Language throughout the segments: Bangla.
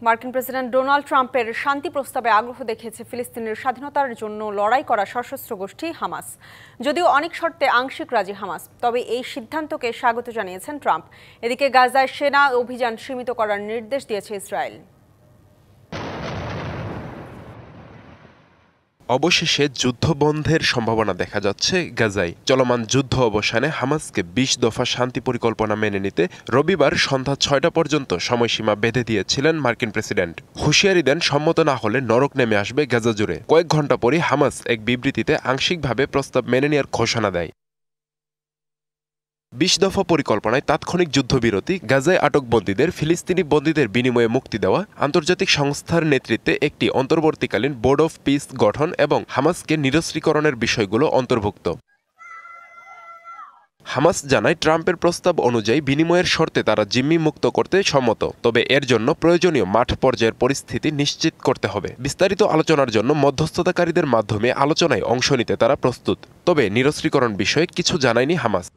মার্কিন প্রেসিডেন্ট ডোনাল্ড ট্রাম্পের শান্তি প্রস্তাবে আগ্রহ দেখিয়েছে ফিলিস্তিনের স্বাধীনতার জন্য লড়াই করা সশস্ত্র গোষ্ঠী হামাস। যদিও অনেক শর্তে আংশিক রাজি হামাস, তবে এই সিদ্ধান্তকে স্বাগত জানিয়েছেন ট্রাম্প। এদিকে গাজায় সেনা অভিযান সীমিত করার নির্দেশ দিয়েছে ইসরায়েল। অবশেষে যুদ্ধবন্ধের সম্ভাবনা দেখা যাচ্ছে গাজায়। চলমান যুদ্ধ অবসানে হামাসকে ২০ দফা শান্তি পরিকল্পনা মেনে নিতে রবিবার সন্ধ্যা ৬টা পর্যন্ত সময়সীমা বেঁধে দিয়েছিলেন মার্কিন প্রেসিডেন্ট। হুঁশিয়ারি দেন সম্মত না হলে নরক নেমে আসবে গাজা জুড়ে। কয়েক ঘণ্টা পরই হামাস এক বিবৃতিতে আংশিকভাবে প্রস্তাব মেনে নেওয়ার ঘোষণা দেয়। ২০ দফা পরিকল্পনায় তাৎক্ষণিক যুদ্ধবিরতি, গাজায় আটক বন্দীদের ফিলিস্তিনি বন্দীদের বিনিময়ে মুক্তি দেওয়া, আন্তর্জাতিক সংস্থার নেতৃত্বে একটি অন্তর্বর্তীকালীন বোর্ড অফ পিস গঠন এবং হামাসকে নিরস্ত্রীকরণের বিষয়গুলো অন্তর্ভুক্ত। হামাস জানায় ট্রাম্পের প্রস্তাব অনুযায়ী বিনিময়ের শর্তে তারা জিম্মি মুক্ত করতে সম্মত, তবে এর জন্য প্রয়োজনীয় মাঠ পর্যায়ের পরিস্থিতি নিশ্চিত করতে হবে। বিস্তারিত আলোচনার জন্য মধ্যস্থতাকারীদের মাধ্যমে আলোচনায় অংশ নিতে তারা প্রস্তুত, তবে নিরস্ত্রীকরণ বিষয়ে কিছু জানায়নি হামাস।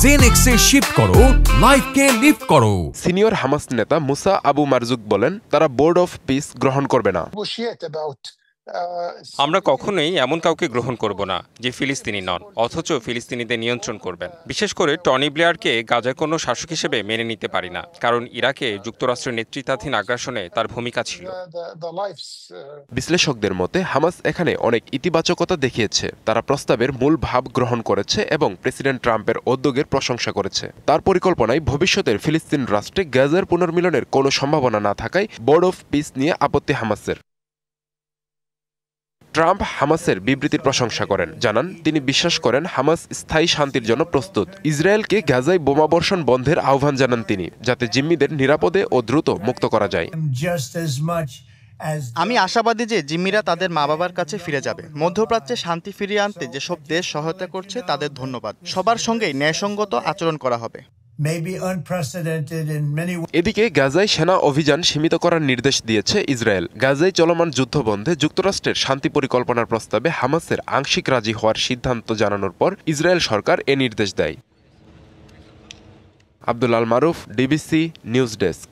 জেনেক্সে শিফট করো, লাইফকে লিফট করো। সিনিয়র হামাস নেতা মুসা আবু মারজুক বলেন, তারা বোর্ড অফ পিস গ্রহণ করবে না। আমরা কখনোই এমন কাউকে গ্রহণ করব না যে ফিলিস্তিনি নন, অথচ ফিলিস্তিনিদের নিয়ন্ত্রণ করবেন। বিশেষ করে টনি ব্লেয়ারকে গাজায় কোনো শাসক হিসেবে মেনে নিতে পারি না, কারণ ইরাকে যুক্তরাষ্ট্রের নেতৃত্বাধীন আগ্রাসনে তার ভূমিকা ছিল। বিশ্লেষকদের মতে হামাস এখানে অনেক ইতিবাচকতা দেখিয়েছে। তারা প্রস্তাবের মূল ভাব গ্রহণ করেছে এবং প্রেসিডেন্ট ট্রাম্পের উদ্যোগের প্রশংসা করেছে। তার পরিকল্পনায় ভবিষ্যতের ফিলিস্তিন রাষ্ট্রে গাজার পুনর্মিলনের কোনো সম্ভাবনা না থাকায় বোর্ড অফ পিস নিয়ে আপত্তি হামাসের। ট্রাম্প হামাসের বিবৃতির প্রশংসা করেন, জানান তিনি বিশ্বাস করেন হামাস স্থায়ী শান্তির জন্য প্রস্তুত। ইসরায়েলকে গাজায় বোমাবর্ষণ বন্ধের আহ্বান জানান তিনি, যাতে জিম্মিদের নিরাপদে ও দ্রুত মুক্ত করা যায়। আমি আশাবাদী যে জিম্মিরা তাদের মা বাবার কাছে ফিরে যাবে। মধ্যপ্রাচ্যে শান্তি ফিরিয়ে আনতে যেসব দেশ সহায়তা করছে তাদের ধন্যবাদ। সবার সঙ্গেই ন্যায়সঙ্গত আচরণ করা হবে। এদিকে গাজায় সেনা অভিযান সীমিত করার নির্দেশ দিয়েছে ইসরায়েল। গাজায় চলমান যুদ্ধবন্ধে যুক্তরাষ্ট্রের শান্তি পরিকল্পনার প্রস্তাবে হামাসের আংশিক রাজি হওয়ার সিদ্ধান্ত জানানোর পর ইসরায়েল সরকার এ নির্দেশ দেয়। আব্দুল আল মারুফ, ডিবিসি নিউজ ডেস্ক।